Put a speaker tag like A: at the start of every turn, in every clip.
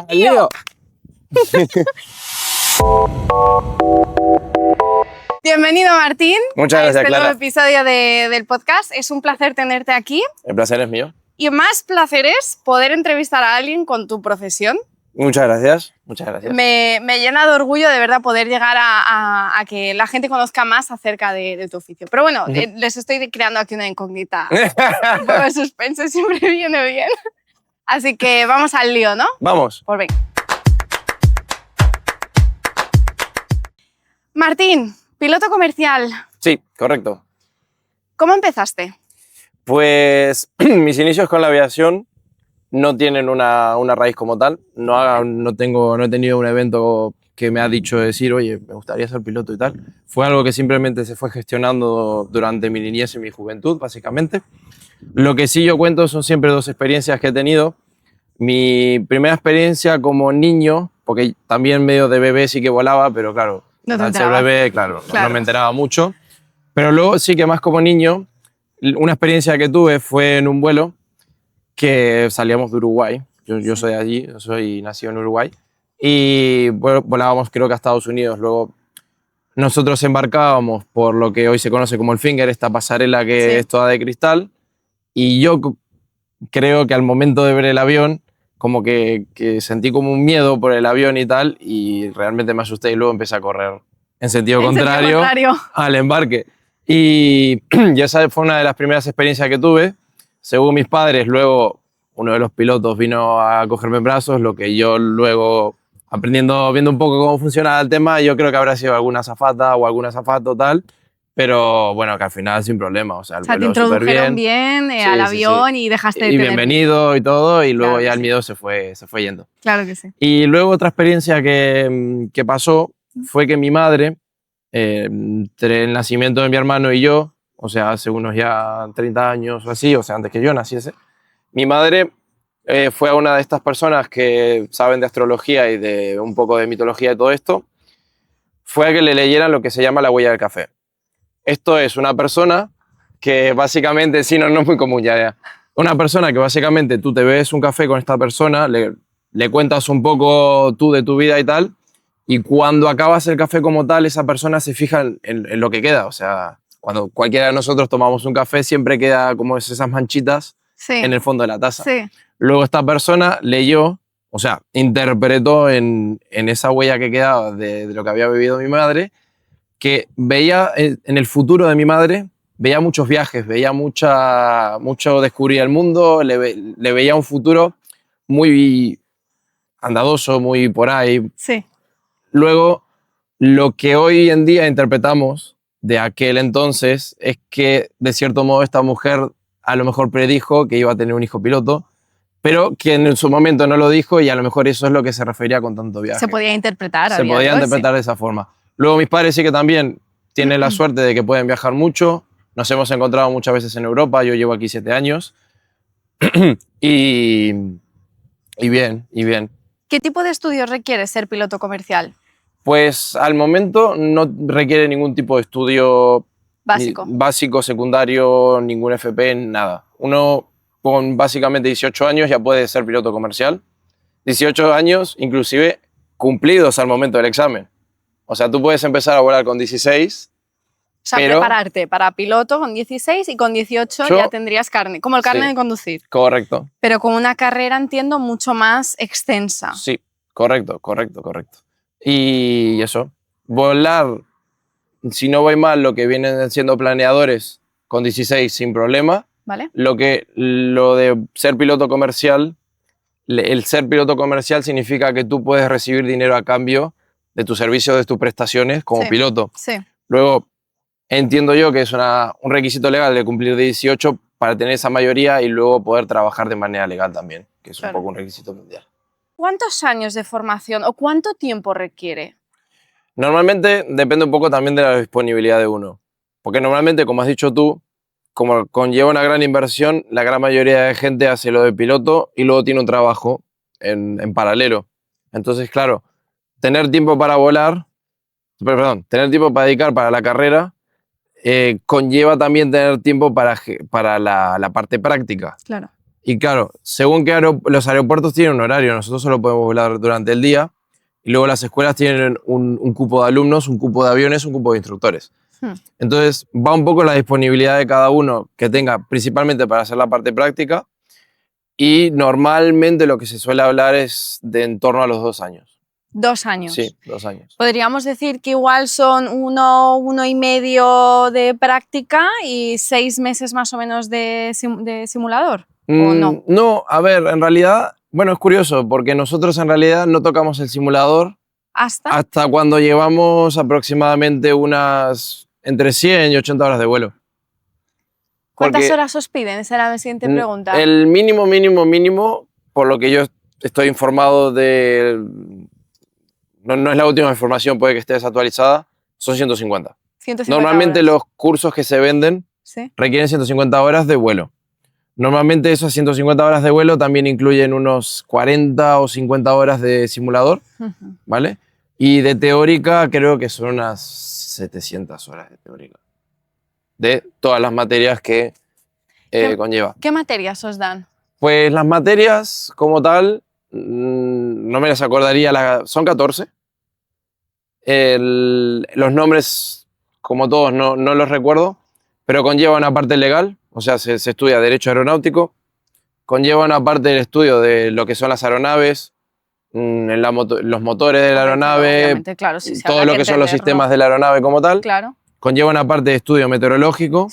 A: ¡Al lío!
B: Bienvenido, Martín.
A: Muchas gracias,
B: a este
A: Clara.
B: nuevo episodio del podcast. Es un placer tenerte aquí.
A: El placer es mío.
B: Y más placer es poder entrevistar a alguien con tu profesión.
A: Muchas gracias. Muchas gracias.
B: Me llena de orgullo, de verdad, poder llegar a que la gente conozca más acerca de tu oficio. Pero bueno, les estoy creando aquí una incógnita. Un poco de suspense siempre viene bien. Así que vamos al lío, ¿no?
A: Vamos.
B: Pues venga. Martín, piloto comercial.
A: Sí, correcto.
B: ¿Cómo empezaste?
A: Pues mis inicios con la aviación no tienen una raíz como tal. No he tenido un evento que me ha dicho decir, oye, me gustaría ser piloto y tal. Fue algo que simplemente se fue gestionando durante mi niñez y mi juventud, básicamente. Lo que sí yo cuento son siempre dos experiencias que he tenido. Mi primera experiencia como niño, porque también medio de bebé sí que volaba, pero claro, al ser bebé, claro, no me enteraba mucho. Pero luego sí que más como niño, una experiencia que tuve fue en un vuelo que salíamos de Uruguay. Yo soy de allí, nacido en Uruguay. Y volábamos creo que a Estados Unidos. Luego nosotros embarcábamos por lo que hoy se conoce como el Finger, esta pasarela que es toda de cristal. Y yo creo que al momento de ver el avión, como que sentí como un miedo por el avión y tal, y realmente me asusté y luego empecé a correr en sentido contrario al embarque. Y esa fue una de las primeras experiencias que tuve. Según mis padres, luego uno de los pilotos vino a cogerme en brazos, lo que yo luego, viendo un poco cómo funcionaba el tema, yo creo que habrá sido alguna azafata o algún azafato tal, pero bueno, que al final sin problema. O sea, el vuelo
B: te introdujeron bien al avión y dejaste de
A: y
B: tener
A: bienvenido y todo, y luego
B: claro
A: ya el miedo se fue yendo.
B: Claro que sí.
A: Y luego otra experiencia que pasó fue que mi madre, entre el nacimiento de mi hermano y yo, o sea, hace unos ya 30 años o así, o sea, antes que yo naciese, mi madre fue una de estas personas que saben de astrología y de un poco de mitología y todo esto, fue a que le leyeran lo que se llama la huella del café. Esto es una persona que básicamente, sí, no es muy común ya. Una persona que básicamente tú te bebes un café con esta persona, le cuentas un poco tú de tu vida y tal, y cuando acabas el café como tal, esa persona se fija en lo que queda. O sea, cuando cualquiera de nosotros tomamos un café, siempre queda como esas manchitas en el fondo de la taza.
B: Sí.
A: Luego esta persona leyó, o sea, interpretó en esa huella que quedaba de lo que había bebido mi madre, que veía en el futuro de mi madre, veía muchos viajes, veía mucho descubrir el mundo, le veía un futuro muy andadoso, muy por ahí.
B: Sí.
A: Luego, lo que hoy en día interpretamos de aquel entonces es que, de cierto modo, esta mujer a lo mejor predijo que iba a tener un hijo piloto, pero que en su momento no lo dijo, y a lo mejor eso es lo que se refería con tanto viaje.
B: Se podía interpretar.
A: Se podía interpretar de esa forma. Luego mis padres sí que también tienen la suerte de que pueden viajar mucho. Nos hemos encontrado muchas veces en Europa. Yo llevo aquí 7 años. y bien.
B: ¿Qué tipo de estudios requiere ser piloto comercial?
A: Pues al momento no requiere ningún tipo de estudio básico, secundario, ningún FP, nada. Uno con básicamente 18 años ya puede ser piloto comercial. 18 años inclusive cumplidos al momento del examen. O sea, tú puedes empezar a volar con 16.
B: O sea, prepararte para piloto con 16 y con 18 ya tendrías carne, como el carnet de conducir.
A: Correcto.
B: Pero con una carrera, entiendo, mucho más extensa.
A: Sí, correcto. Y eso, volar, si no voy mal, lo que vienen siendo planeadores con 16 sin problema.
B: ¿Vale?
A: Lo de ser piloto comercial, el ser piloto comercial significa que tú puedes recibir dinero a cambio de tus servicios, de tus prestaciones como piloto.
B: Sí.
A: Luego, entiendo yo que es un requisito legal de cumplir 18 para tener esa mayoría y luego poder trabajar de manera legal también, que es un poco un requisito mundial.
B: ¿Cuántos años de formación o cuánto tiempo requiere?
A: Normalmente depende un poco también de la disponibilidad de uno. Porque normalmente, como has dicho tú, como conlleva una gran inversión, la gran mayoría de gente hace lo de piloto y luego tiene un trabajo en paralelo. Entonces, claro, tener tiempo para volar, tener tiempo para dedicar para la carrera, conlleva también tener tiempo para la parte práctica.
B: Claro.
A: Y claro, según que los aeropuertos tienen un horario, nosotros solo podemos volar durante el día. Y luego las escuelas tienen un cupo de alumnos, un cupo de aviones, un cupo de instructores. Entonces va un poco la disponibilidad de cada uno que tenga, principalmente para hacer la parte práctica. Y normalmente lo que se suele hablar es de en torno a los 2 años.
B: 2 años.
A: Sí, 2 años.
B: Podríamos decir que igual son 1 y medio de práctica y 6 meses más o menos de simulador, ¿o no?
A: No, a ver, en realidad, bueno, es curioso porque nosotros en realidad no tocamos el simulador hasta cuando llevamos aproximadamente unas entre 100 y 80 horas de vuelo.
B: ¿Cuántas horas os piden? Esa era la siguiente pregunta.
A: El mínimo, por lo que yo estoy informado de... No es la última información, puede que esté desactualizada, son 150.
B: 150
A: Normalmente
B: horas.
A: los cursos que se venden requieren 150 horas de vuelo. Normalmente esas 150 horas de vuelo también incluyen unos 40 o 50 horas de simulador, ¿vale? Y de teórica creo que son unas 700 horas de teórica. De todas las materias que conlleva.
B: ¿Qué materias os dan?
A: Pues las materias como tal, no me las acordaría, son 14. Los nombres, como todos, no los recuerdo, pero conlleva una parte legal, o sea, se estudia Derecho Aeronáutico, conlleva una parte del estudio de lo que son las aeronaves, los motores de la aeronave,
B: claro,
A: todo lo que son los sistemas de la aeronave como tal.
B: Claro.
A: Conlleva una parte de estudio meteorológico,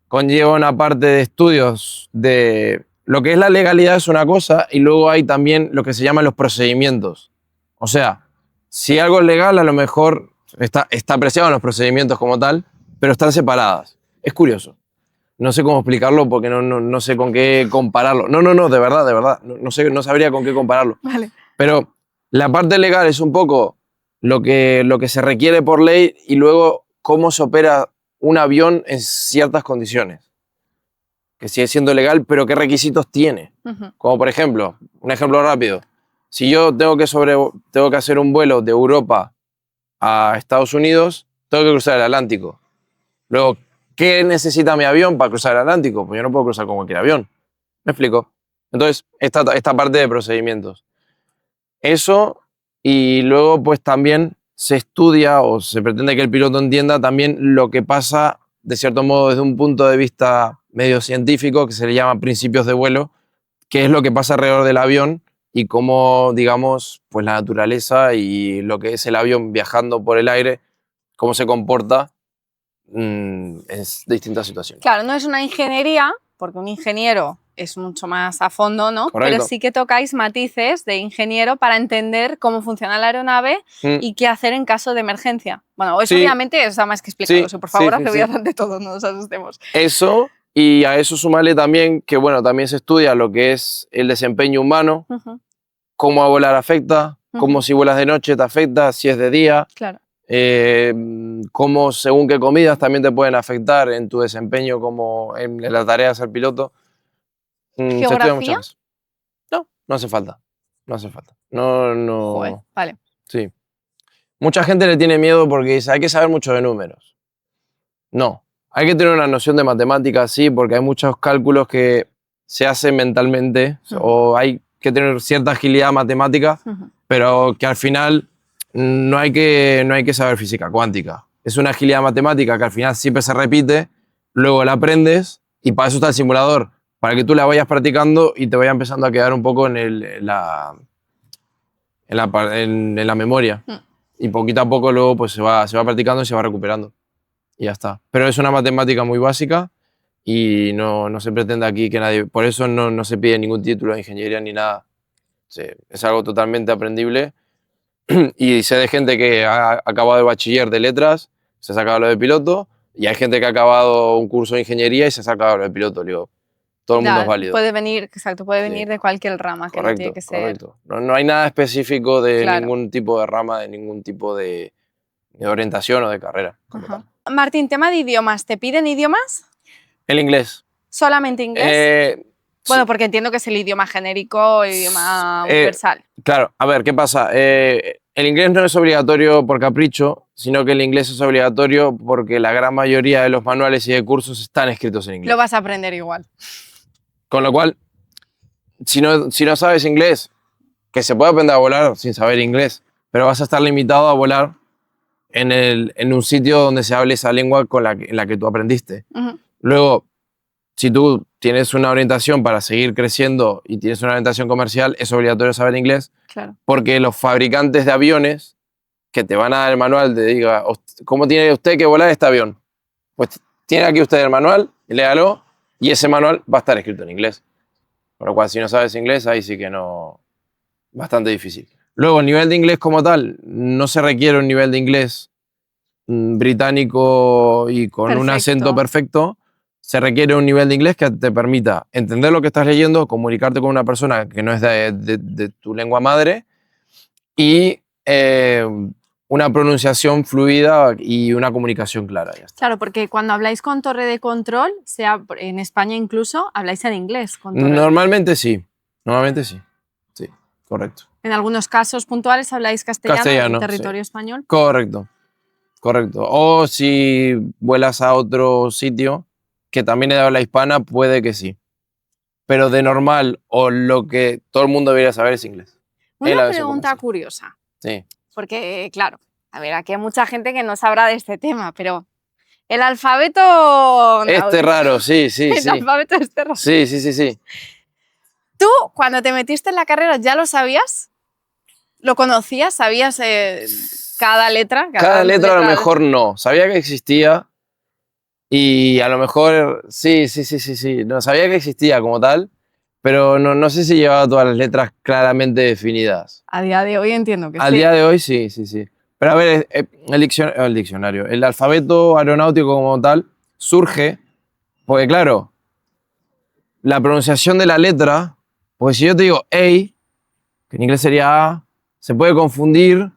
A: conlleva una parte de estudios de lo que es la legalidad es una cosa y luego hay también lo que se llaman los procedimientos. O sea, si algo es legal a lo mejor está apreciado en los procedimientos como tal, pero están separadas. Es curioso. No sé cómo explicarlo porque no sé con qué compararlo. No, de verdad. No sabría con qué compararlo.
B: Vale.
A: Pero la parte legal es un poco lo que se requiere por ley y luego cómo se opera un avión en ciertas condiciones. Que sigue siendo legal, pero qué requisitos tiene. Como por ejemplo, un ejemplo rápido. Si yo tengo que hacer un vuelo de Europa a Estados Unidos, tengo que cruzar el Atlántico. Luego, ¿qué necesita mi avión para cruzar el Atlántico? Pues yo no puedo cruzar con cualquier avión. ¿Me explico? Entonces, esta parte de procedimientos. Eso, y luego pues también se estudia o se pretende que el piloto entienda también lo que pasa, de cierto modo, desde un punto de vista medio científico, que se le llama principios de vuelo, qué es lo que pasa alrededor del avión y cómo, digamos, pues la naturaleza y lo que es el avión viajando por el aire, cómo se comporta en distintas situaciones.
B: Claro, no es una ingeniería, porque un ingeniero es mucho más a fondo, ¿no?
A: Correcto.
B: Pero sí que tocáis matices de ingeniero para entender cómo funciona la aeronave y qué hacer en caso de emergencia. Bueno, eso obviamente está más que explicado. Por favor, hace vida de todo, no nos asustemos.
A: Eso, y a eso sumarle también que, bueno, también se estudia lo que es el desempeño humano, cómo a volar afecta, cómo si vuelas de noche te afecta, si es de día.
B: Claro.
A: Cómo según qué comidas también te pueden afectar en tu desempeño como en la tarea de ser piloto.
B: ¿Geografía?
A: No hace falta. No hace falta. No.
B: Joder, vale.
A: Sí. Mucha gente le tiene miedo porque dice, hay que saber mucho de números. No. Hay que tener una noción de matemáticas, sí, porque hay muchos cálculos que se hacen mentalmente o hay que tener cierta agilidad matemática, pero que al final no hay que saber física cuántica. Es una agilidad matemática que al final siempre se repite, luego la aprendes y para eso está el simulador, para que tú la vayas practicando y te vaya empezando a quedar un poco en la memoria. Y poquito a poco luego pues se va practicando y se va recuperando. Y ya está. Pero es una matemática muy básica y no se pretende aquí que nadie... Por eso no se pide ningún título de ingeniería ni nada. Sí, es algo totalmente aprendible. Y sé de gente que ha acabado el bachiller de letras, se ha sacado lo de piloto, y hay gente que ha acabado un curso de ingeniería y se ha sacado lo de piloto. Digo, todo el mundo es válido.
B: Puede venir, exacto, puede venir de cualquier rama, que no tiene que ser...
A: Correcto. No hay nada específico de ningún tipo de rama, de ningún tipo de orientación o de carrera.
B: Martín, tema de idiomas. ¿Te piden idiomas?
A: El inglés.
B: ¿Solamente inglés? Bueno, porque entiendo que es el idioma genérico, el idioma universal.
A: Claro, a ver, ¿qué pasa? El inglés no es obligatorio por capricho, sino que el inglés es obligatorio porque la gran mayoría de los manuales y de cursos están escritos en inglés.
B: Lo vas a aprender igual.
A: Con lo cual, si no sabes inglés, que se puede aprender a volar sin saber inglés, pero vas a estar limitado a volar en un sitio donde se hable esa lengua en la que tú aprendiste. Luego, si tú tienes una orientación para seguir creciendo y tienes una orientación comercial, es obligatorio saber inglés,
B: Claro.
A: porque los fabricantes de aviones que te van a dar el manual, te diga, ¿cómo tiene usted que volar este avión? Pues tiene aquí usted el manual, léalo, y ese manual va a estar escrito en inglés. Por lo cual, si no sabes inglés, ahí sí que no... Bastante difícil. Luego, el nivel de inglés como tal, no se requiere un nivel de inglés británico y con un acento perfecto. Se requiere un nivel de inglés que te permita entender lo que estás leyendo, comunicarte con una persona que no es de tu lengua madre y una pronunciación fluida y una comunicación clara. Ya está.
B: Claro, porque cuando habláis con torre de control, sea en España incluso, habláis en inglés.
A: Normalmente sí. Normalmente sí. Sí, correcto.
B: En algunos casos puntuales habláis castellano en territorio español.
A: Correcto. Correcto. O si vuelas a otro sitio que también es de habla hispana, puede que sí. Pero de normal, o lo que todo el mundo debería saber es inglés.
B: Una pregunta curiosa.
A: Sí.
B: Porque, claro, a ver, aquí hay mucha gente que no sabrá de este tema, pero el alfabeto...
A: Este raro, sí.
B: El alfabeto este raro.
A: Sí.
B: ¿Tú, cuando te metiste en la carrera, ya lo sabías? ¿Lo conocías? ¿Sabías cada letra?
A: Cada letra a lo mejor no. Sabía que existía y a lo mejor sí. No, sabía que existía como tal, pero no sé si llevaba todas las letras claramente definidas.
B: A día de hoy entiendo que sí.
A: A día de hoy sí. Pero a ver, el diccionario, el alfabeto aeronáutico como tal surge porque, claro, la pronunciación de la letra, porque si yo te digo A, que en inglés sería A, se puede confundir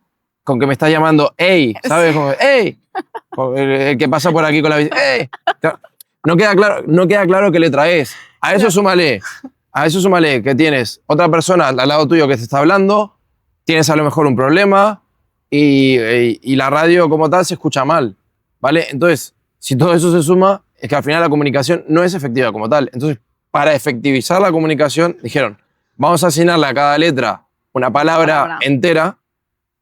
A: con que me estás llamando ey, ¿sabes? Como, ey, el que pasa por aquí con la bici, ey. No queda claro qué letra es. A eso súmale que tienes otra persona al lado tuyo que te está hablando, tienes a lo mejor un problema y la radio como tal se escucha mal, ¿vale? Entonces, si todo eso se suma, es que al final la comunicación no es efectiva como tal. Entonces, para efectivizar la comunicación, dijeron, vamos a asignarle a cada letra una palabra entera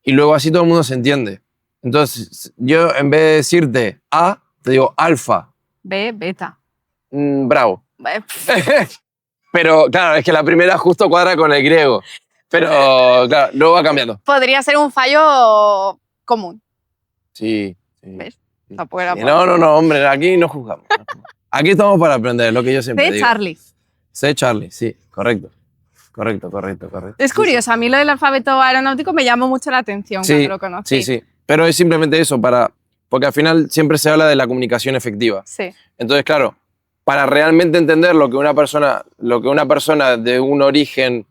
A: y luego así todo el mundo se entiende. Entonces, yo en vez de decirte A, te digo alfa.
B: B, beta.
A: Bravo. Pero claro, es que la primera justo cuadra con el griego. Pero claro, luego va cambiando.
B: Podría ser un fallo común.
A: Sí.
B: ¿Ves?
A: Sí. No, hombre, aquí no juzgamos. Aquí estamos para aprender, lo que yo siempre digo. C. Charlie, sí, correcto. Es
B: curioso, a mí lo del alfabeto aeronáutico me llamó mucho la atención cuando lo conocí.
A: Sí, pero es simplemente eso, porque al final siempre se habla de la comunicación efectiva.
B: Sí.
A: Entonces, claro, para realmente entender lo que una persona de un origen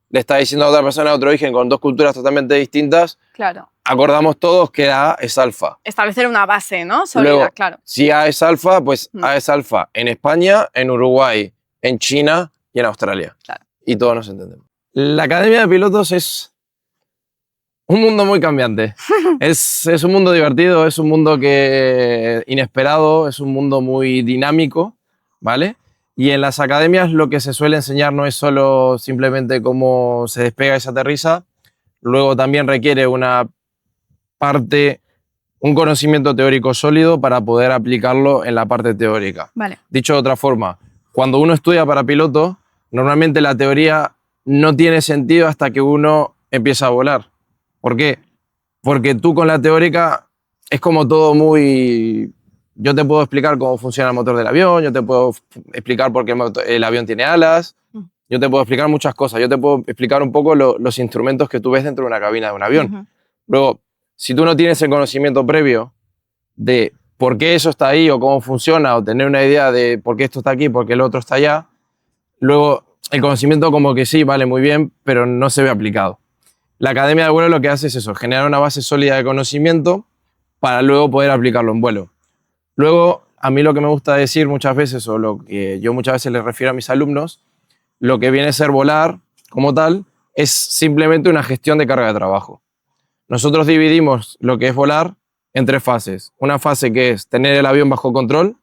A: le está diciendo a otra persona de otro origen con dos culturas totalmente distintas,
B: claro,
A: acordamos todos que A es alfa.
B: Establecer una base, ¿no? Sólida,
A: luego,
B: claro.
A: Si A es alfa, pues A es alfa en España, en Uruguay, en China y en Australia.
B: Claro.
A: Y todos nos entendemos. La Academia de Pilotos es un mundo muy cambiante. es un mundo divertido, es un mundo inesperado, es un mundo muy dinámico, ¿vale? Y en las academias lo que se suele enseñar no es solo simplemente cómo se despega y se aterriza, luego también requiere un conocimiento teórico sólido para poder aplicarlo en la parte teórica.
B: Vale.
A: Dicho de otra forma, cuando uno estudia para piloto, normalmente la teoría no tiene sentido hasta que uno empieza a volar. ¿Por qué? Porque tú con la teórica es como todo muy... Yo te puedo explicar cómo funciona el motor del avión, yo te puedo explicar por qué el avión tiene alas, yo te puedo explicar muchas cosas, yo te puedo explicar un poco los instrumentos que tú ves dentro de una cabina de un avión. Luego, si tú no tienes el conocimiento previo de por qué eso está ahí o cómo funciona o tener una idea de por qué esto está aquí, por qué el otro está allá, luego el conocimiento como que sí, vale muy bien, pero no se ve aplicado. La Academia de Vuelo lo que hace es eso, generar una base sólida de conocimiento para luego poder aplicarlo en vuelo. Luego, a mí lo que me gusta decir muchas veces, o lo que yo muchas veces les refiero a mis alumnos, lo que viene a ser volar como tal es simplemente una gestión de carga de trabajo. Nosotros dividimos lo que es volar en 3 fases. Una fase que es tener el avión bajo control,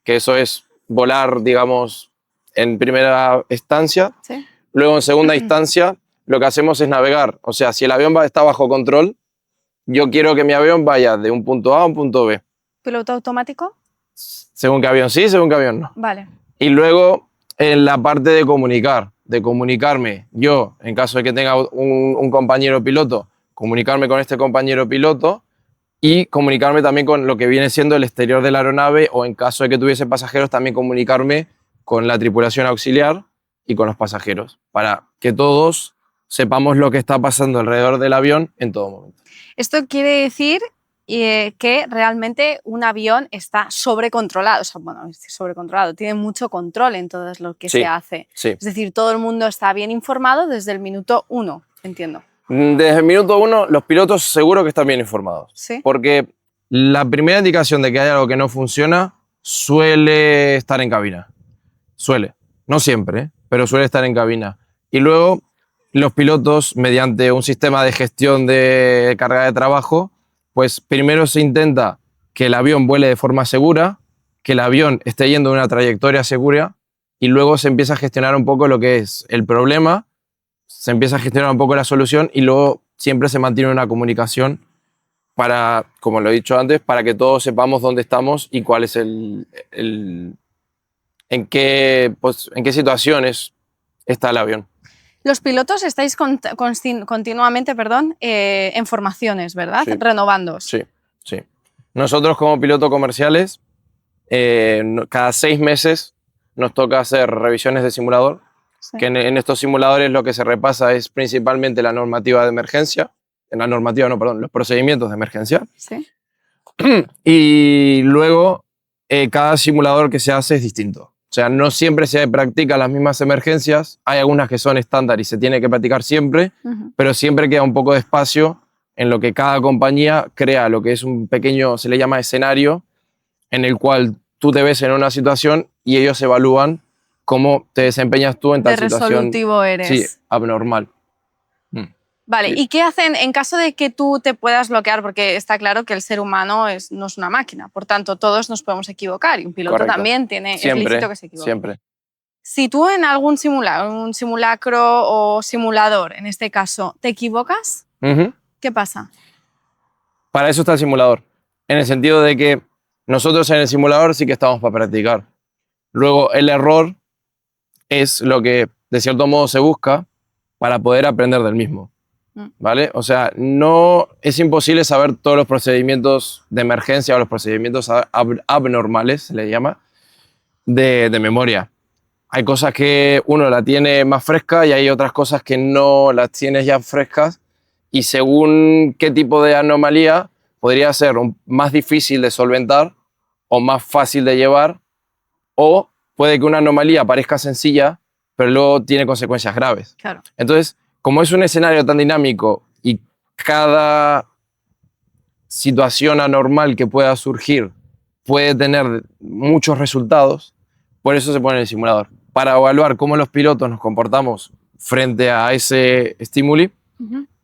A: que eso es volar, digamos, en primera instancia.
B: ¿Sí?
A: Luego, en segunda instancia, lo que hacemos es navegar. O sea, si el avión está bajo control, yo quiero que mi avión vaya de un punto A a un punto B.
B: ¿Piloto automático?
A: Según qué avión sí, según qué avión no.
B: Vale.
A: Y luego, en la parte de comunicarme yo, en caso de que tenga un compañero piloto, comunicarme con este compañero piloto y comunicarme también con lo que viene siendo el exterior de la aeronave, o en caso de que tuviese pasajeros, también comunicarme con la tripulación auxiliar y con los pasajeros, para que todos sepamos lo que está pasando alrededor del avión en todo momento.
B: Esto quiere decir que realmente un avión está sobrecontrolado, o sea, bueno, sobrecontrolado, tiene mucho control en todo lo que se hace.
A: Sí.
B: Es decir, todo el mundo está bien informado desde el minuto 1, entiendo.
A: Desde el minuto 1, los pilotos seguro que están bien informados.
B: ¿Sí?
A: Porque la primera indicación de que hay algo que no funciona suele estar en cabina. Suele. No siempre, pero suele estar en cabina. Y luego los pilotos, mediante un sistema de gestión de carga de trabajo, pues primero se intenta que el avión vuele de forma segura, que el avión esté yendo en una trayectoria segura, y luego se empieza a gestionar un poco lo que es el problema, se empieza a gestionar un poco la solución, y luego siempre se mantiene una comunicación para, como lo he dicho antes, para que todos sepamos dónde estamos y cuál es en qué situaciones está el avión.
B: Los pilotos estáis continuamente, en formaciones, ¿verdad?
A: Sí.
B: Renovándoos.
A: Sí, sí. Nosotros como pilotos comerciales, cada 6 meses nos toca hacer revisiones de simulador,
B: Sí.
A: que en estos simuladores lo que se repasa es principalmente la normativa de emergencia, los procedimientos de emergencia.
B: Sí.
A: Y luego cada simulador que se hace es distinto. O sea, no siempre se practican las mismas emergencias. Hay algunas que son estándar y se tiene que practicar siempre, pero siempre queda un poco de espacio en lo que cada compañía crea lo que es un pequeño, se le llama escenario, en el cual tú te ves en una situación y ellos evalúan cómo te desempeñas tú en tal situación.
B: Resolutivo eres.
A: Sí, abnormal.
B: Vale,
A: Sí.
B: ¿y qué hacen en caso de que tú te puedas bloquear? Porque está claro que el ser humano no es una máquina, por tanto, todos nos podemos equivocar y un piloto
A: Correcto.
B: también es
A: Siempre,
B: lícito que se equivoque.
A: siempre.
B: Si tú en algún simulacro o simulador, en este caso, te equivocas, ¿qué pasa?
A: Para eso está el simulador, en el sentido de que nosotros en el simulador sí que estamos para practicar. Luego el error es lo que de cierto modo se busca para poder aprender del mismo, ¿vale? O sea, no es imposible saber todos los procedimientos de emergencia o los procedimientos abnormales, se le llama, de memoria. Hay cosas que uno la tiene más fresca y hay otras cosas que no las tienes ya frescas, y según qué tipo de anomalía podría ser más difícil de solventar o más fácil de llevar, o puede que una anomalía parezca sencilla pero luego tiene consecuencias graves.
B: Claro.
A: Entonces, como es un escenario tan dinámico y cada situación anormal que pueda surgir puede tener muchos resultados, por eso se pone en el simulador, para evaluar cómo los pilotos nos comportamos frente a ese estímulo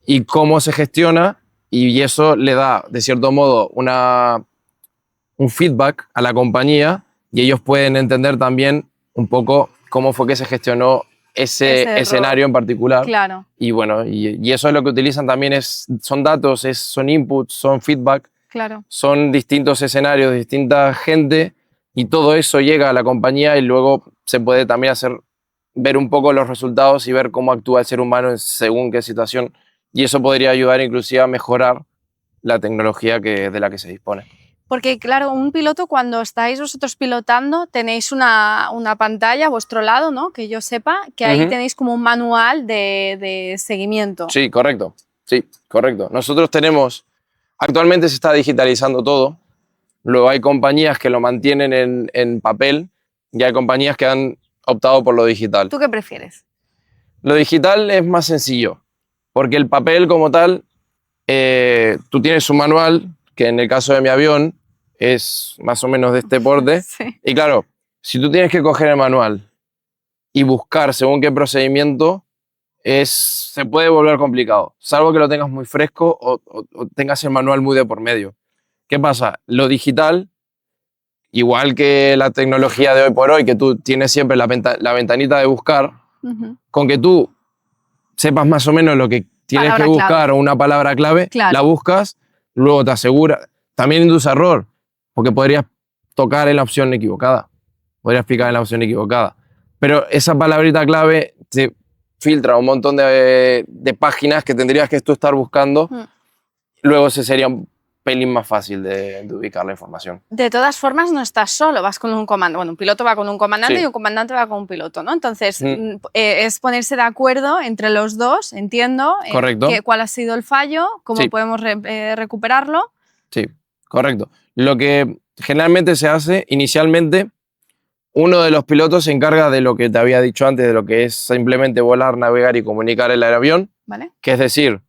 A: y cómo se gestiona, y eso le da, de cierto modo, un feedback a la compañía, y ellos pueden entender también un poco cómo fue que se gestionó ese escenario en particular.
B: Claro.
A: Y bueno, y eso es lo que utilizan también, son datos, son inputs, son feedback,
B: Claro.
A: son distintos escenarios, distinta gente, y todo eso llega a la compañía y luego se puede también ver un poco los resultados y ver cómo actúa el ser humano en según qué situación, y eso podría ayudar inclusive a mejorar la tecnología de la que se dispone.
B: Porque, claro, un piloto, cuando estáis vosotros pilotando, tenéis una pantalla a vuestro lado, ¿no? Que yo sepa, que ahí tenéis como un manual de seguimiento.
A: Sí, correcto. Sí, correcto. Nosotros actualmente se está digitalizando todo. Luego hay compañías que lo mantienen en papel y hay compañías que han optado por lo digital.
B: ¿Tú qué prefieres?
A: Lo digital es más sencillo, porque el papel como tal, tú tienes un manual, que en el caso de mi avión es más o menos de este porte.
B: Sí.
A: Y claro, si tú tienes que coger el manual y buscar según qué procedimiento, se puede volver complicado, salvo que lo tengas muy fresco o tengas el manual muy de por medio. ¿Qué pasa? Lo digital, igual que la tecnología de hoy por hoy, que tú tienes siempre la ventanita de buscar, Con que tú sepas más o menos lo que tienes
B: Palabra
A: que buscar
B: clave.
A: o una palabra clave,
B: Claro.
A: la buscas, luego te asegura. También induce error, porque podrías tocar en la opción equivocada, podrías picar en la opción equivocada. Pero esa palabrita clave te filtra un montón de páginas que tendrías que tú estar buscando. Luego ese sería un pelín más fácil de ubicar la información.
B: De todas formas, no estás solo, vas con un comando. Bueno, un piloto va con un comandante
A: Sí.
B: y un comandante va con un piloto, ¿no? Entonces, es ponerse de acuerdo entre los dos, entiendo,
A: Correcto.
B: cuál ha sido el fallo, cómo
A: Sí.
B: podemos recuperarlo.
A: Sí, correcto. Lo que generalmente se hace, inicialmente, uno de los pilotos se encarga de lo que te había dicho antes, de lo que es simplemente volar, navegar y comunicar el avión,
B: ¿Vale?
A: que es decir,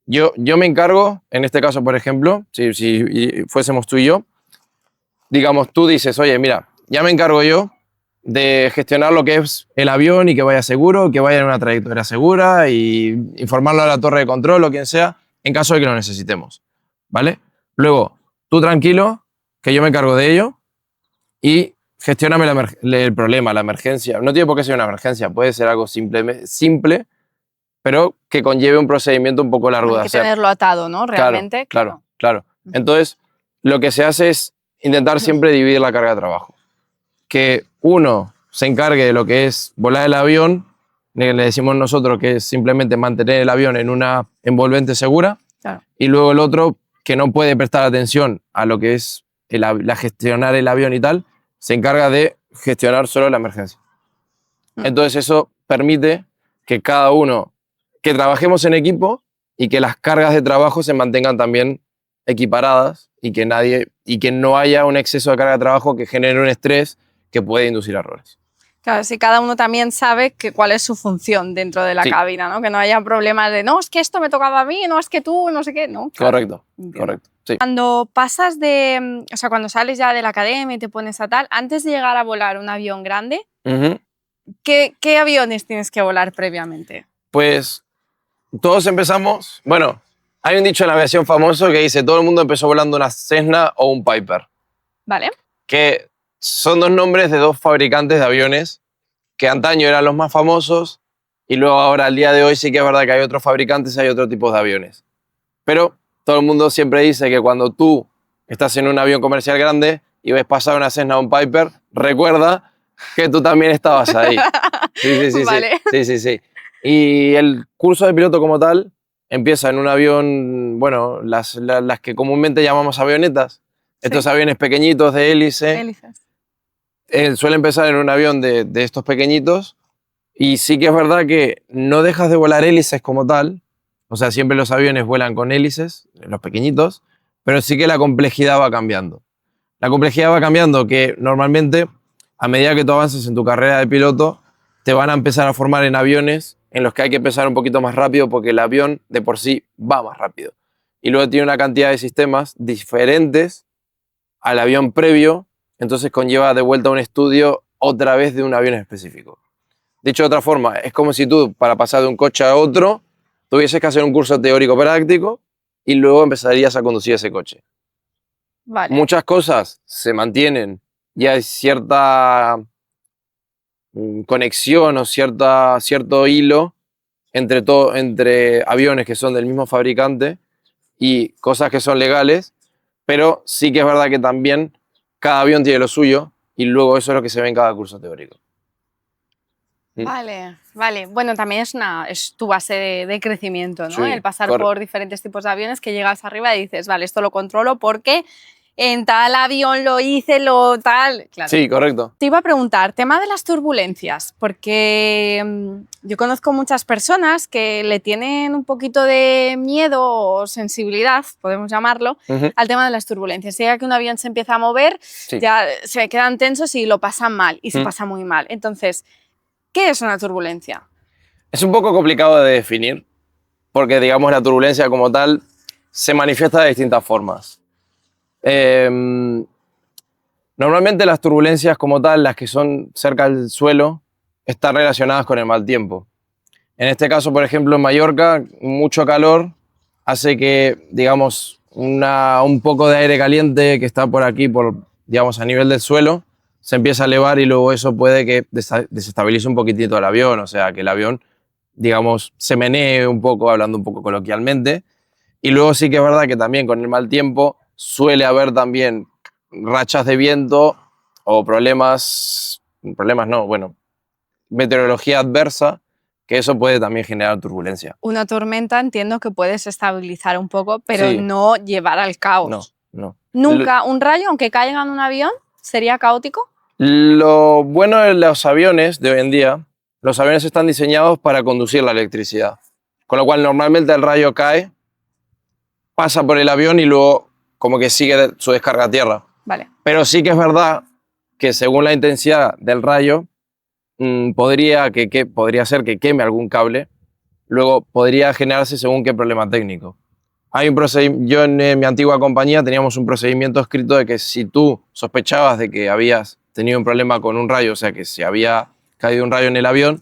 A: yo me encargo, en este caso, por ejemplo, si fuésemos tú y yo, digamos, tú dices, oye, mira, ya me encargo yo de gestionar lo que es el avión y que vaya seguro, que vaya en una trayectoria segura y informarlo a la torre de control o quien sea, en caso de que lo necesitemos, ¿vale? Luego, tú tranquilo, que yo me encargo de ello y gestióname el problema, la emergencia. No tiene por qué ser una emergencia, puede ser algo simple, pero que conlleve un procedimiento un poco largo
B: Hay
A: de
B: que
A: hacer.
B: tenerlo atado, ¿no? Realmente.
A: Claro. Entonces, lo que se hace es intentar siempre dividir la carga de trabajo. Que uno se encargue de lo que es volar el avión, le decimos nosotros que es simplemente mantener el avión en una envolvente segura,
B: Claro.
A: y luego el otro, que no puede prestar atención a lo que es la gestionar el avión y tal, se encarga de gestionar solo la emergencia. Entonces eso permite que cada uno, que trabajemos en equipo y que las cargas de trabajo se mantengan también equiparadas y que no haya un exceso de carga de trabajo que genere un estrés que puede inducir errores.
B: Claro, si cada uno también sabe cuál es su función dentro de la
A: Sí.
B: cabina, ¿no? Que no haya problemas de, no, es que esto me tocaba a mí, no, es que tú, no sé qué, ¿no? Claro.
A: Correcto,
B: Entiendo.
A: correcto. Sí.
B: Cuando pasas o sea, cuando sales ya de la academia y te pones a tal, antes de llegar a volar un avión grande,
A: Ujú.
B: ¿qué aviones tienes que volar previamente?
A: Pues todos empezamos, bueno, hay un dicho en la aviación famoso que dice, todo el mundo empezó volando una Cessna o un Piper,
B: ¿Vale?
A: que son dos nombres de dos fabricantes de aviones que antaño eran los más famosos y luego ahora al día de hoy sí que es verdad que hay otros fabricantes y hay otros tipos de aviones. Pero todo el mundo siempre dice que cuando tú estás en un avión comercial grande y ves pasar una Cessna o un Piper, recuerda que tú también estabas ahí. Sí.
B: Vale.
A: Sí. Y el curso de piloto como tal empieza en un avión, bueno, las que comúnmente llamamos avionetas, estos aviones pequeñitos de hélice.
B: Hélices.
A: Suele empezar en un avión de estos pequeñitos y sí que es verdad que no dejas de volar hélices como tal, o sea, siempre los aviones vuelan con hélices, los pequeñitos, pero sí que la complejidad va cambiando. La complejidad va cambiando que normalmente a medida que tú avances en tu carrera de piloto te van a empezar a formar en aviones en los que hay que empezar un poquito más rápido porque el avión de por sí va más rápido. Y luego tiene una cantidad de sistemas diferentes al avión previo, entonces conlleva de vuelta un estudio otra vez de un avión específico. Dicho de otra forma, es como si tú, para pasar de un coche a otro, tuvieses que hacer un curso teórico práctico y luego empezarías a conducir ese coche.
B: Vale.
A: Muchas cosas se mantienen y hay cierta conexión o cierto hilo entre aviones que son del mismo fabricante y cosas que son legales, pero sí que es verdad que también cada avión tiene lo suyo y luego eso es lo que se ve en cada curso teórico.
B: Vale. Bueno, también es tu base de crecimiento, ¿no?
A: Sí,
B: El pasar por diferentes tipos de aviones que llegas arriba y dices, vale, esto lo controlo porque en tal avión lo hice, lo tal. Claro.
A: Sí, correcto.
B: Te iba a preguntar, tema de las turbulencias, porque yo conozco muchas personas que le tienen un poquito de miedo o sensibilidad, podemos llamarlo, al tema de las turbulencias. Si llega que un avión se empieza a mover, ya se quedan tensos y lo pasan mal, y se pasa muy mal. Entonces, ¿qué es una turbulencia?
A: Es un poco complicado de definir, porque digamos la turbulencia como tal se manifiesta de distintas formas. Normalmente las turbulencias como tal, las que son cerca del suelo, están relacionadas con el mal tiempo. En este caso, por ejemplo, en Mallorca, mucho calor hace que, digamos, un poco de aire caliente que está por aquí, digamos, a nivel del suelo, se empieza a elevar y luego eso puede que desestabilice un poquitito el avión, o sea, que el avión, digamos, se menee un poco, hablando un poco coloquialmente. Y luego sí que es verdad que también con el mal tiempo suele haber también rachas de viento o problemas no, bueno, meteorología adversa, que eso puede también generar turbulencia.
B: Una tormenta entiendo que puedes estabilizar un poco, pero
A: Sí.
B: no llevar al caos.
A: No.
B: Nunca un rayo, aunque caiga en un avión, sería caótico.
A: Lo bueno de los aviones de hoy en día, los aviones están diseñados para conducir la electricidad. Con lo cual normalmente el rayo cae, pasa por el avión y luego como que sigue su descarga a tierra.
B: Vale.
A: Pero sí que es verdad que según la intensidad del rayo, podría ser que queme algún cable, luego podría generarse según qué problema técnico. Hay un yo en mi antigua compañía teníamos un procedimiento escrito de que si tú sospechabas de que habías tenido un problema con un rayo, o sea que si había caído un rayo en el avión,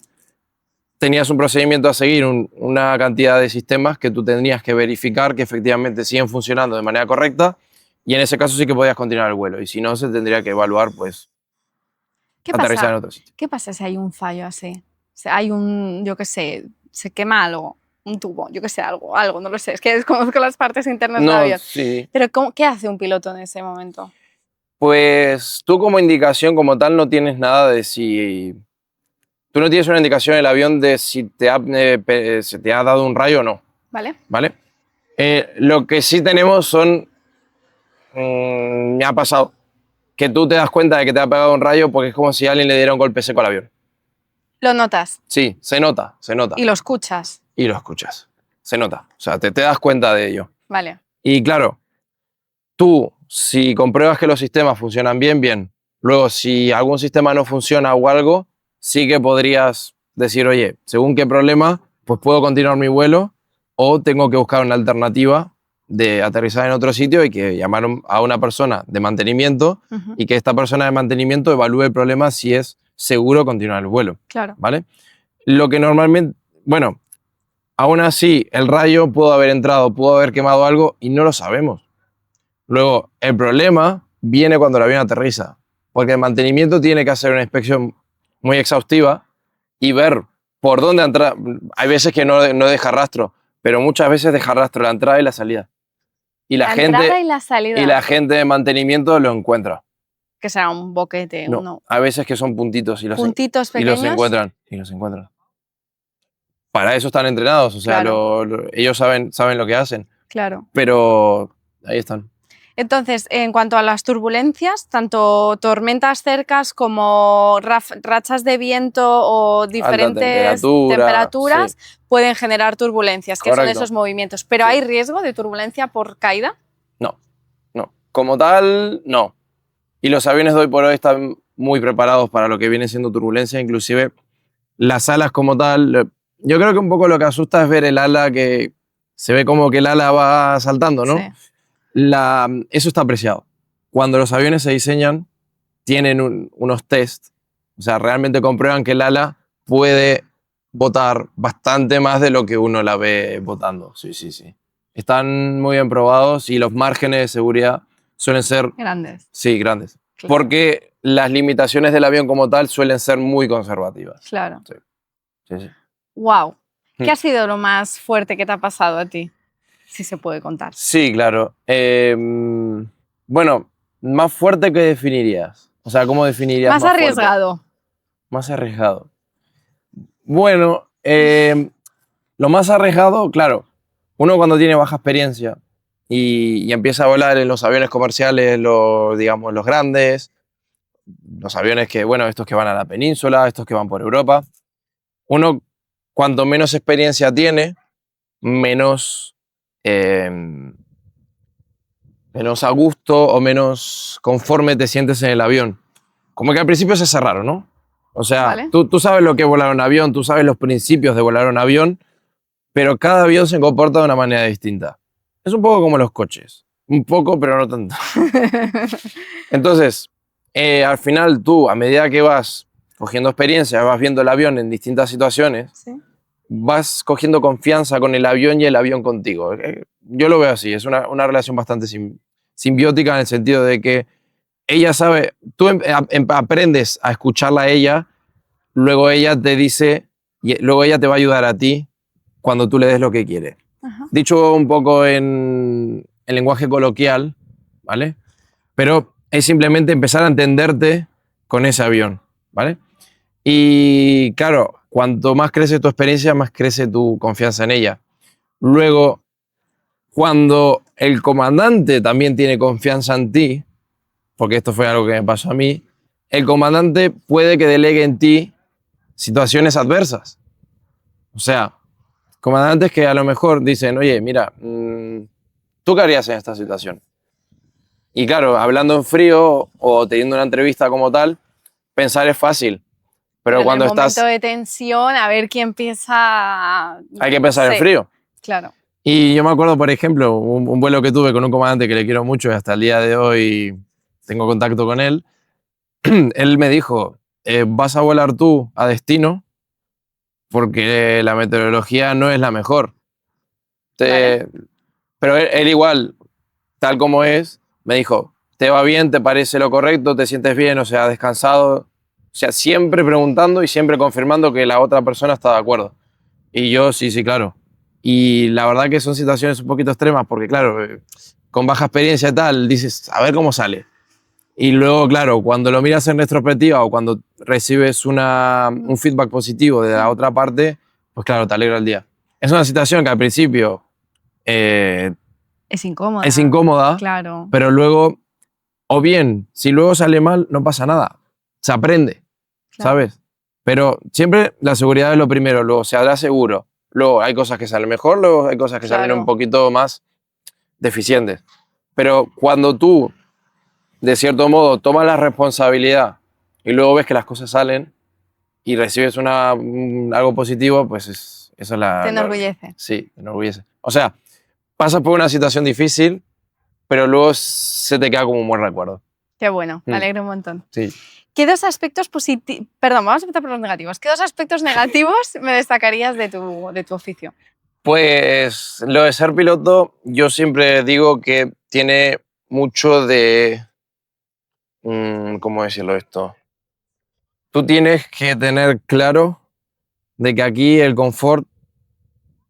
A: tenías un procedimiento a seguir, una cantidad de sistemas que tú tendrías que verificar que efectivamente siguen funcionando de manera correcta y en ese caso sí que podías continuar el vuelo y si no se tendría que evaluar pues aterrizar en otro sitio.
B: ¿Qué pasa si hay un fallo así? O sea, hay un, yo qué sé, se quema algo, un tubo, yo qué sé, algo, no lo sé, es que desconozco las partes internas del avión.
A: Sí.
B: Pero ¿qué hace un piloto en ese momento?
A: Pues tú como indicación como tal no tienes nada de si... Tú no tienes una indicación en el avión de si se te ha dado un rayo o no.
B: ¿Vale?
A: ¿Vale? Lo que sí tenemos son... me ha pasado que tú te das cuenta de que te ha pegado un rayo porque es como si alguien le diera un golpe seco al avión.
B: ¿Lo notas?
A: Sí, se nota.
B: ¿Y lo escuchas?
A: Y lo escuchas. Se nota. O sea, te das cuenta de ello.
B: Vale.
A: Y claro, tú, si compruebas que los sistemas funcionan bien. Luego, si algún sistema no funciona o algo, sí que podrías decir, oye, según qué problema, pues puedo continuar mi vuelo o tengo que buscar una alternativa de aterrizar en otro sitio y que llamar a una persona de mantenimiento y que esta persona de mantenimiento evalúe el problema si es seguro continuar el vuelo.
B: Claro.
A: ¿Vale? Lo que normalmente, bueno, aún así, el rayo pudo haber entrado, pudo haber quemado algo y no lo sabemos. Luego, el problema viene cuando el avión aterriza, porque el mantenimiento tiene que hacer una inspección muy exhaustiva y ver por dónde entra. Hay veces que no deja rastro, pero muchas veces deja rastro la entrada y la salida. Y la
B: entrada y la salida.
A: Y la gente de mantenimiento lo encuentra.
B: Que será un boquete.
A: No, hay veces que son puntitos y los encuentran. Para eso están entrenados, o sea,
B: claro.
A: ellos saben lo que hacen.
B: Claro.
A: Pero ahí están.
B: Entonces, en cuanto a las turbulencias, tanto tormentas cercas como rachas de viento o diferentes temperaturas pueden generar turbulencias, que son esos movimientos. ¿Pero hay riesgo de turbulencia por caída?
A: No. Como tal, no. Y los aviones de hoy por hoy están muy preparados para lo que viene siendo turbulencia, inclusive las alas como tal. Yo creo que un poco lo que asusta es ver el ala que se ve como que el ala va saltando, ¿no? Sí. Eso está apreciado. Cuando los aviones se diseñan, tienen unos tests, o sea, realmente comprueban que el ala puede botar bastante más de lo que uno la ve botando. Sí. Están muy bien probados y los márgenes de seguridad suelen ser...
B: Grandes.
A: Sí, grandes. Claro. Porque las limitaciones del avión como tal suelen ser muy conservativas.
B: Claro.
A: Sí.
B: Wow. ¿Qué ha sido lo más fuerte que te ha pasado a ti? Si se puede contar.
A: Sí, claro. Bueno, más fuerte, ¿qué definirías? O sea, ¿cómo definirías
B: más arriesgado?
A: Fuerte? Más arriesgado. Bueno, lo más arriesgado, claro, uno cuando tiene baja experiencia y empieza a volar en los aviones comerciales, digamos, los grandes, los aviones que, bueno, estos que van a la península, estos que van por Europa, uno, cuanto menos experiencia tiene, menos a gusto o menos conforme te sientes en el avión. Como que al principio se hace raro, ¿no? O sea, ¿vale? Tú sabes lo que es volar un avión, tú sabes los principios de volar un avión, pero cada avión se comporta de una manera distinta. Es un poco como los coches. Un poco, pero no tanto. Entonces, al final tú, a medida que vas cogiendo experiencia, vas viendo el avión en distintas situaciones, ¿sí? Vas cogiendo confianza con el avión y el avión contigo. Yo lo veo así, es una relación bastante simbiótica en el sentido de que ella sabe, tú aprendes a escucharla a ella, luego ella te dice, y luego ella te va a ayudar a ti cuando tú le des lo que quiere.
B: Ajá.
A: Dicho un poco en lenguaje coloquial, ¿vale? Pero es simplemente empezar a entenderte con ese avión, ¿vale? Y claro, cuanto más crece tu experiencia, más crece tu confianza en ella. Luego, cuando el comandante también tiene confianza en ti, porque esto fue algo que me pasó a mí, el comandante puede que delegue en ti situaciones adversas. O sea, comandantes que a lo mejor dicen, oye, mira, ¿tú qué harías en esta situación? Y claro, hablando en frío o teniendo una entrevista como tal, pensar es fácil. Pero cuando
B: en el
A: estás...
B: momento de tensión, a ver quién empieza...
A: Hay que pensar en frío.
B: Claro.
A: Y yo me acuerdo, por ejemplo, un vuelo que tuve con un comandante que le quiero mucho y hasta el día de hoy tengo contacto con él. Él me dijo, vas a volar tú a destino porque la meteorología no es la mejor.
B: Vale.
A: Pero él igual, tal como es, me dijo, ¿te va bien? ¿Te parece lo correcto? ¿Te sientes bien? O sea, descansado. O sea, siempre preguntando y siempre confirmando que la otra persona está de acuerdo. Y yo, sí, sí, claro. Y la verdad que son situaciones un poquito extremas porque, claro, con baja experiencia y tal, dices, a ver cómo sale. Y luego, claro, cuando lo miras en retrospectiva o cuando recibes un feedback positivo de la otra parte, pues claro, te alegra el día. Es una situación que al principio
B: es incómoda.
A: Es incómoda,
B: claro.
A: pero luego, o bien, si luego sale mal, no pasa nada. Se aprende,
B: Claro.
A: ¿sabes? Pero siempre la seguridad es lo primero, luego se hará seguro. Luego hay cosas que salen mejor, luego hay cosas que salen
B: Claro.
A: un poquito más deficientes. Pero cuando tú, de cierto modo, tomas la responsabilidad y luego ves que las cosas salen y recibes algo positivo, pues eso es la...
B: Te enorgullece.
A: Sí, te enorgullece. O sea, pasas por una situación difícil, pero luego se te queda como un buen recuerdo.
B: Qué bueno, me alegro un montón.
A: Sí.
B: ¿Qué dos aspectos positivos... Perdón, vamos a empezar por los negativos. ¿Qué dos aspectos negativos me destacarías de tu oficio?
A: Pues lo de ser piloto, yo siempre digo que tiene mucho de... ¿cómo decirlo esto? Tú tienes que tener claro de que aquí el confort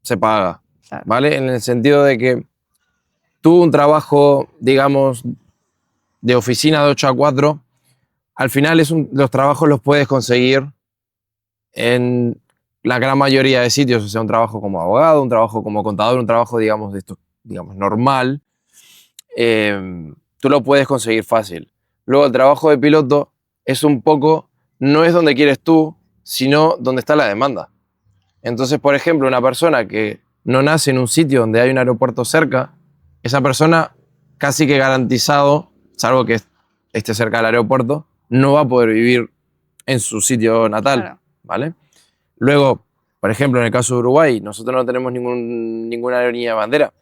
A: se paga,
B: Claro.
A: ¿vale? En el sentido de que tú un trabajo, digamos, de oficina de 8 a 4, al final los trabajos los puedes conseguir en la gran mayoría de sitios, o sea, un trabajo como abogado, un trabajo como contador, un trabajo, digamos, de esto, digamos, normal, tú lo puedes conseguir fácil. Luego, el trabajo de piloto es un poco, no es donde quieres tú, sino donde está la demanda. Entonces, por ejemplo, una persona que no nace en un sitio donde hay un aeropuerto cerca, esa persona casi que garantizado, salvo que esté cerca del aeropuerto, no va a poder vivir en su sitio natal,
B: Claro.
A: ¿vale? Luego, por ejemplo, en el caso de Uruguay, nosotros no tenemos ninguna aerolínea de bandera.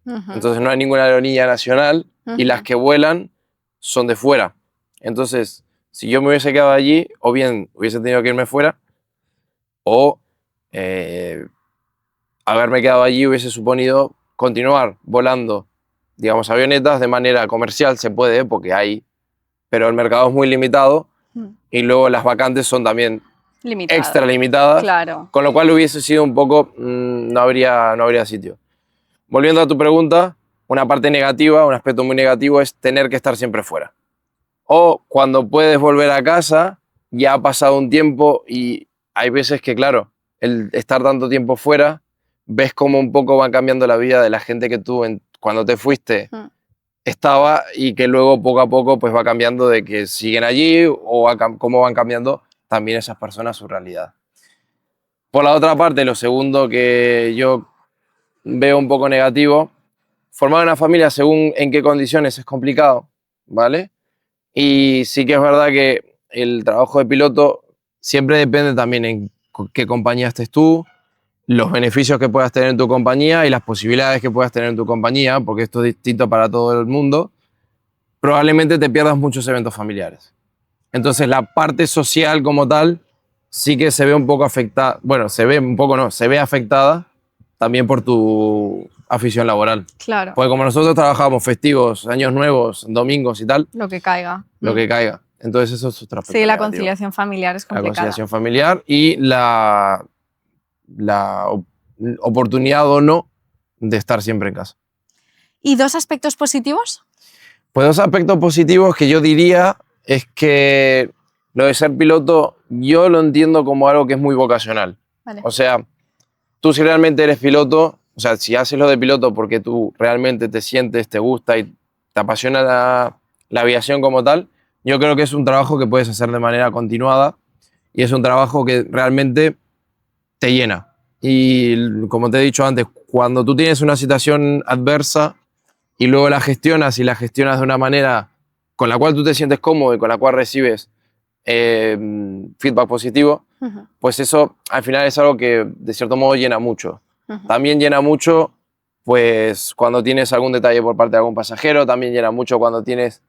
B: Ujú.
A: Entonces no hay ninguna aerolínea nacional y las que vuelan son de fuera. Entonces, si yo me hubiese quedado allí, o bien hubiese tenido que irme fuera, o haberme quedado allí hubiese suponido continuar volando, digamos, avionetas de manera comercial, se puede, porque hay, pero el mercado es muy limitado y luego las vacantes son también
B: Limitado.
A: extra limitadas,
B: Claro.
A: con lo cual hubiese sido un poco, no habría sitio. Volviendo a tu pregunta, una parte negativa, un aspecto muy negativo es tener que estar siempre fuera. O cuando puedes volver a casa, ya ha pasado un tiempo y hay veces que, claro, el estar tanto tiempo fuera, ves cómo un poco va cambiando la vida de la gente que tú cuando te fuiste estaba y que luego poco a poco pues va cambiando de que siguen allí o cómo van cambiando también esas personas su realidad. Por la otra parte, lo segundo que yo veo un poco negativo, formar una familia según en qué condiciones es complicado, ¿vale? Y sí que es verdad que el trabajo de piloto siempre depende también en qué compañía estés tú, los beneficios que puedas tener en tu compañía y las posibilidades que puedas tener en tu compañía, porque esto es distinto para todo el mundo. Probablemente te pierdas muchos eventos familiares. Entonces la parte social como tal sí que se ve un poco afectada, bueno, se ve un poco no, se ve afectada también por tu afición laboral.
B: Claro.
A: Porque como nosotros trabajamos festivos, años nuevos, domingos y tal,
B: Lo que caiga.
A: lo que caiga. Entonces eso es otro aspecto
B: Sí, la
A: negativo.
B: conciliación familiar es
A: La
B: complicada.
A: conciliación familiar y la oportunidad o no de estar siempre en casa.
B: ¿Y 2 aspectos positivos?
A: Pues 2 aspectos positivos que yo diría es que lo de ser piloto yo lo entiendo como algo que es muy vocacional.
B: Vale.
A: O sea, tú si realmente eres piloto, o sea, si haces lo de piloto porque tú realmente te sientes, te gusta y te apasiona la aviación como tal, yo creo que es un trabajo que puedes hacer de manera continuada y es un trabajo que realmente te llena. Y como te he dicho antes, cuando tú tienes una situación adversa y luego la gestionas y la gestionas de una manera con la cual tú te sientes cómodo y con la cual recibes feedback positivo,
B: Ujú,
A: pues eso al final es algo que de cierto modo llena mucho.
B: ujú.
A: También llena mucho pues cuando tienes algún detalle por parte de algún pasajero, también llena mucho cuando tienes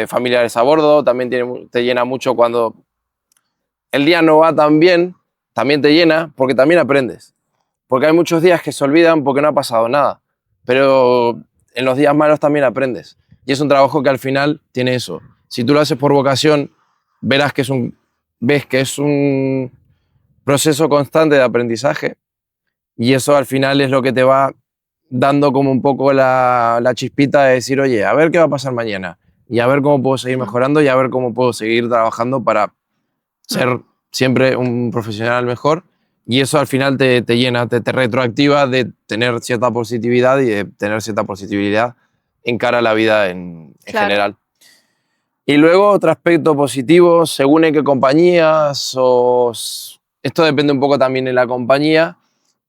A: familiares a bordo, también te llena mucho cuando el día no va tan bien, también te llena porque también aprendes. Porque hay muchos días que se olvidan porque no ha pasado nada, pero en los días malos también aprendes. Y es un trabajo que al final tiene eso. Si tú lo haces por vocación, ves que es un proceso constante de aprendizaje y eso al final es lo que te va dando como un poco la chispita de decir, oye, a ver qué va a pasar mañana y a ver cómo puedo seguir mejorando y a ver cómo puedo seguir trabajando para ser siempre un profesional mejor. Y eso al final te llena, te retroactiva de tener cierta positividad y de tener cierta positividad en cara a la vida en
B: Claro.
A: general. Y luego otro aspecto positivo, según en qué compañías, esto depende un poco también de la compañía,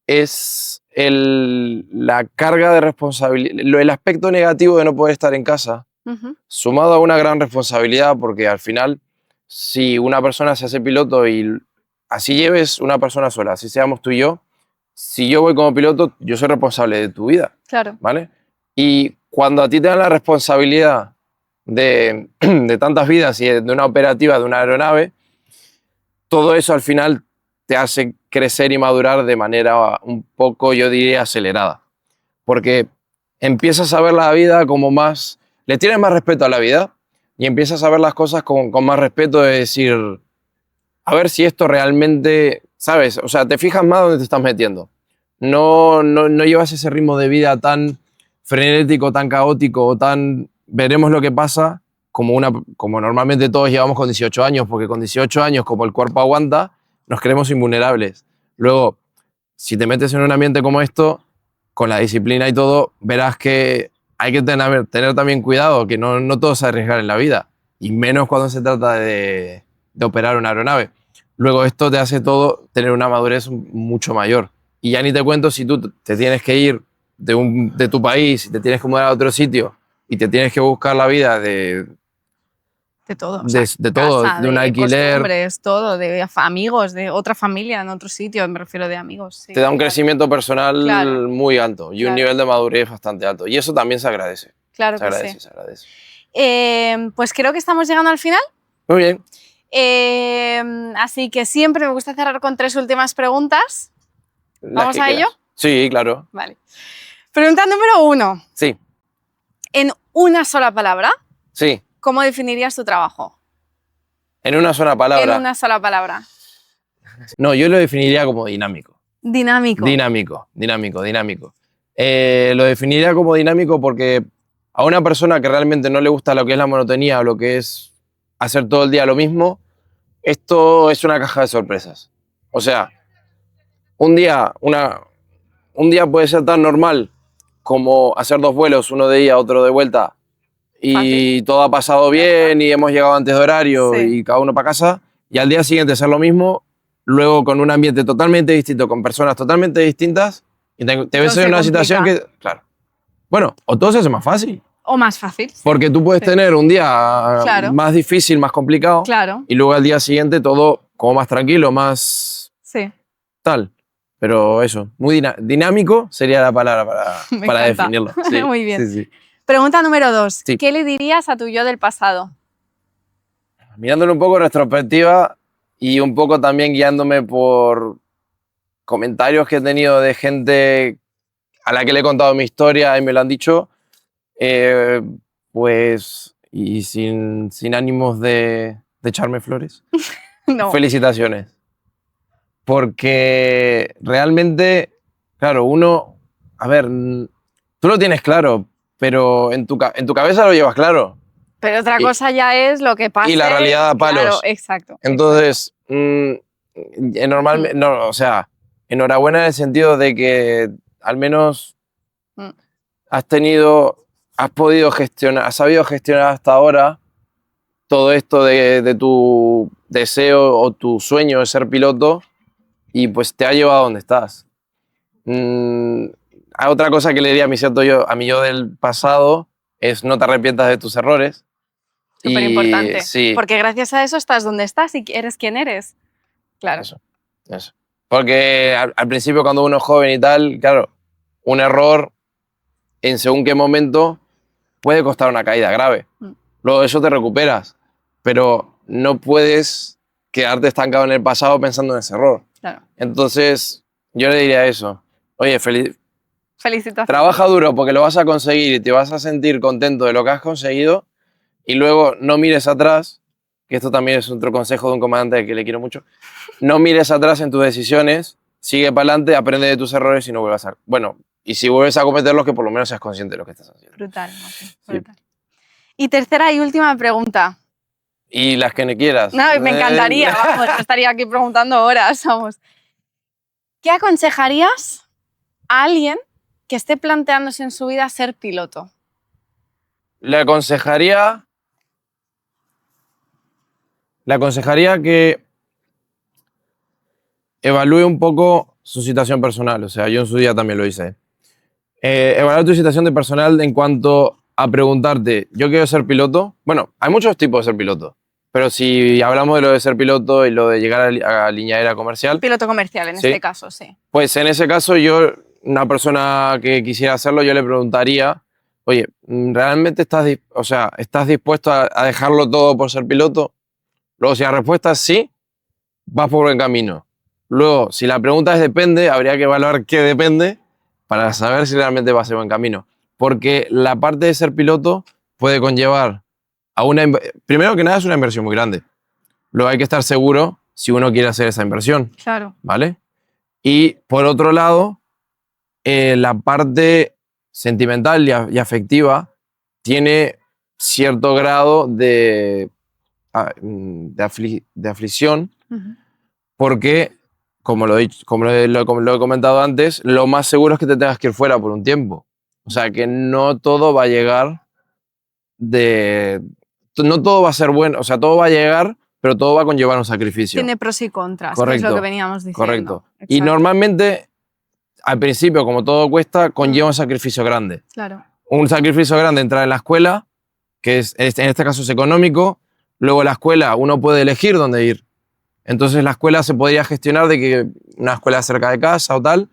A: es la carga de responsabilidad, el aspecto negativo de no poder estar en casa,
B: Ujú.
A: sumado a una gran responsabilidad, porque al final, si una persona se hace piloto y así lleves una persona sola, así seamos tú y yo, si yo voy como piloto, yo soy responsable de tu vida,
B: Claro.
A: ¿vale? Y cuando a ti te dan la responsabilidad de tantas vidas y de una operativa de una aeronave, todo eso al final te hace crecer y madurar de manera un poco, yo diría, acelerada. Porque empiezas a ver la vida como más, le tienes más respeto a la vida y empiezas a ver las cosas con más respeto de decir, a ver si esto realmente, ¿sabes? O sea, te fijas más dónde te estás metiendo. No llevas ese ritmo de vida tan frenético, tan caótico o tan veremos lo que pasa como normalmente todos llevamos con 18 años, porque con 18 años, como el cuerpo aguanta, nos creemos invulnerables. Luego, si te metes en un ambiente como esto, con la disciplina y todo, verás que hay que tener también cuidado, que no todo se arriesgar en la vida, y menos cuando se trata de operar una aeronave. Luego esto te hace todo tener una madurez mucho mayor. Y ya ni te cuento si tú te tienes que ir de tu país y te tienes que mudar a otro sitio y te tienes que buscar la vida
B: De todo. O sea,
A: de todo,
B: casa,
A: de un alquiler.
B: costumbres, todo, de amigos, de otra familia en otro sitio, me refiero de amigos. Sí,
A: Te da un
B: claro.
A: crecimiento personal
B: Claro.
A: muy alto y un
B: Claro.
A: nivel de madurez bastante alto. Y eso también se agradece.
B: Claro
A: Se
B: que
A: agradece,
B: sí.
A: se agradece.
B: Pues creo que estamos llegando al final.
A: Muy bien.
B: Así que siempre me gusta cerrar con 3 últimas preguntas. ¿Vamos
A: Las que
B: a ello?
A: quieras. Sí, claro.
B: Vale. Pregunta número 1.
A: Sí,
B: En una sola palabra,
A: sí.
B: ¿cómo definirías tu trabajo?
A: En una sola palabra.
B: En una sola palabra.
A: No, yo lo definiría como dinámico.
B: Dinámico.
A: Dinámico. Lo definiría como dinámico porque a una persona que realmente no le gusta lo que es la monotonía o lo que es hacer todo el día lo mismo, esto es una caja de sorpresas. O sea, un día puede ser tan normal como hacer 2 vuelos, uno de ida, otro de vuelta, y
B: Fácil.
A: todo ha pasado bien y hemos llegado antes de horario
B: Sí.
A: y cada uno para casa, y al día siguiente hacer lo mismo, luego con un ambiente totalmente distinto, con personas totalmente distintas, y te ves
B: Todo
A: en
B: se
A: una situación
B: complica.
A: que, claro, bueno, o todo se hace más fácil,
B: O más fácil.
A: porque tú puedes
B: Sí.
A: tener un día
B: Claro.
A: más difícil, más complicado,
B: Claro.
A: y luego al día siguiente todo como más tranquilo, más
B: Sí.
A: tal. Pero eso, muy dinámico sería la palabra
B: Me
A: para
B: encanta.
A: definirlo. Sí,
B: Muy bien.
A: sí, sí.
B: Pregunta número 2.
A: Sí.
B: ¿Qué le dirías a tu yo del pasado?
A: Mirándolo un poco en retrospectiva y un poco también guiándome por comentarios que he tenido de gente a la que le he contado mi historia y me lo han dicho, pues, y sin ánimos de echarme flores,
B: No.
A: felicitaciones. Porque realmente, claro, uno, a ver, tú lo tienes claro, pero en tu cabeza lo llevas claro.
B: Pero otra cosa ya es lo que pasa.
A: Y la realidad a palos.
B: Claro, exacto.
A: Entonces, normalmente, no, o sea, enhorabuena en el sentido de que al menos has podido gestionar, has sabido gestionar hasta ahora todo esto de tu deseo o tu sueño de ser piloto y pues te ha llevado a donde estás. Hay otra cosa que le diría a mi yo del pasado es no te arrepientas de tus errores.
B: Súper importante.
A: Sí.
B: Porque gracias a eso estás donde estás y eres quien eres. Claro.
A: Eso. Porque al principio cuando uno es joven y tal, claro, un error en según qué momento puede costar una caída grave. Luego de eso te recuperas, pero no puedes quedarte estancado en el pasado pensando en ese error.
B: Claro.
A: Entonces, yo le diría eso. Oye,
B: Felicitaciones.
A: Trabaja duro porque lo vas a conseguir y te vas a sentir contento de lo que has conseguido y luego no mires atrás, que esto también es otro consejo de un comandante que le quiero mucho, no mires atrás en tus decisiones, sigue para adelante, aprende de tus errores y no vuelvas a... Bueno, y si vuelves a cometerlos, que por lo menos seas consciente de lo que estás haciendo.
B: Brutal, brutal. Sí. Y tercera y última pregunta.
A: Y las que no quieras.
B: No, me encantaría, vamos, estaría aquí preguntando horas, vamos. ¿Qué aconsejarías a alguien que esté planteándose en su vida ser piloto?
A: Le aconsejaría que evalúe un poco su situación personal. O sea, yo en su día también lo hice. Evaluar tu situación de personal en cuanto a preguntarte, ¿yo quiero ser piloto? Bueno, hay muchos tipos de ser piloto. Pero si hablamos de lo de ser piloto y lo de llegar a línea aérea comercial...
B: Piloto comercial, en este caso, sí.
A: Pues en ese caso yo, una persona que quisiera hacerlo, yo le preguntaría, oye, ¿realmente estás dispuesto a dejarlo todo por ser piloto? Luego, si la respuesta es sí, vas por buen camino. Luego, si la pregunta es depende, habría que evaluar qué depende para saber si realmente va a ser buen camino. Porque la parte de ser piloto puede conllevar a primero que nada es una inversión muy grande. Luego hay que estar seguro si uno quiere hacer esa inversión.
B: Claro.
A: ¿Vale? Y por otro lado, la parte sentimental y afectiva tiene cierto grado de aflicción, porque, como lo he comentado antes, lo más seguro es que te tengas que ir fuera por un tiempo. O sea, que no todo va a llegar no todo va a ser bueno, o sea, todo va a llegar, pero todo va a conllevar un sacrificio.
B: Tiene pros y contras,
A: correcto,
B: que es lo que veníamos diciendo.
A: Correcto.
B: Exacto.
A: Y normalmente, al principio, como todo cuesta, conlleva un sacrificio grande.
B: Claro.
A: Un sacrificio grande entrar en la escuela, que en este caso es económico. Luego la escuela, uno puede elegir dónde ir. Entonces la escuela se podría gestionar de que una escuela cerca de casa o tal.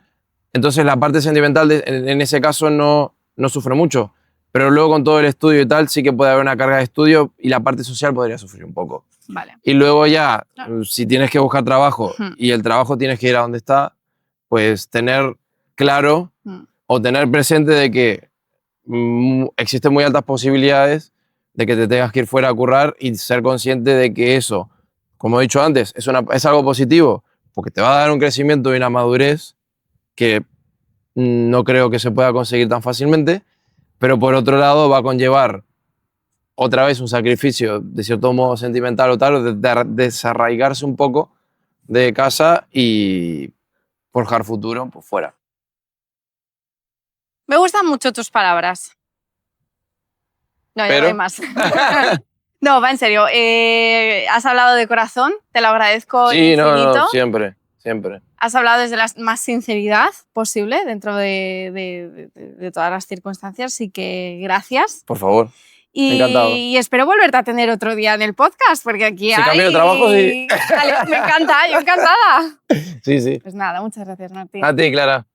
A: Entonces la parte sentimental en ese caso no sufre mucho. Pero luego con todo el estudio y tal sí que puede haber una carga de estudio y la parte social podría sufrir un poco.
B: Vale.
A: Y luego ya, si tienes que buscar trabajo y el trabajo tienes que ir a donde está, pues tener claro o tener presente de que existen muy altas posibilidades de que te tengas que ir fuera a currar y ser consciente de que eso, como he dicho antes, es algo positivo porque te va a dar un crecimiento y una madurez que no creo que se pueda conseguir tan fácilmente, pero por otro lado va a conllevar otra vez un sacrificio de cierto modo sentimental o tal, de desarraigarse un poco de casa y forjar futuro pues fuera.
B: Me gustan mucho tus palabras. No, ya no hay más. No, va en serio. Has hablado de corazón, te lo agradezco infinito.
A: No, siempre.
B: Has hablado desde la más sinceridad posible dentro de todas las circunstancias, así que gracias.
A: Por favor. Encantado.
B: Y espero volverte a tener otro día en el podcast, porque aquí hay...
A: Si cambio de trabajo, sí.
B: Vale, me encanta, yo encantada.
A: Sí.
B: Pues nada, muchas gracias, Martín.
A: A ti, Clara.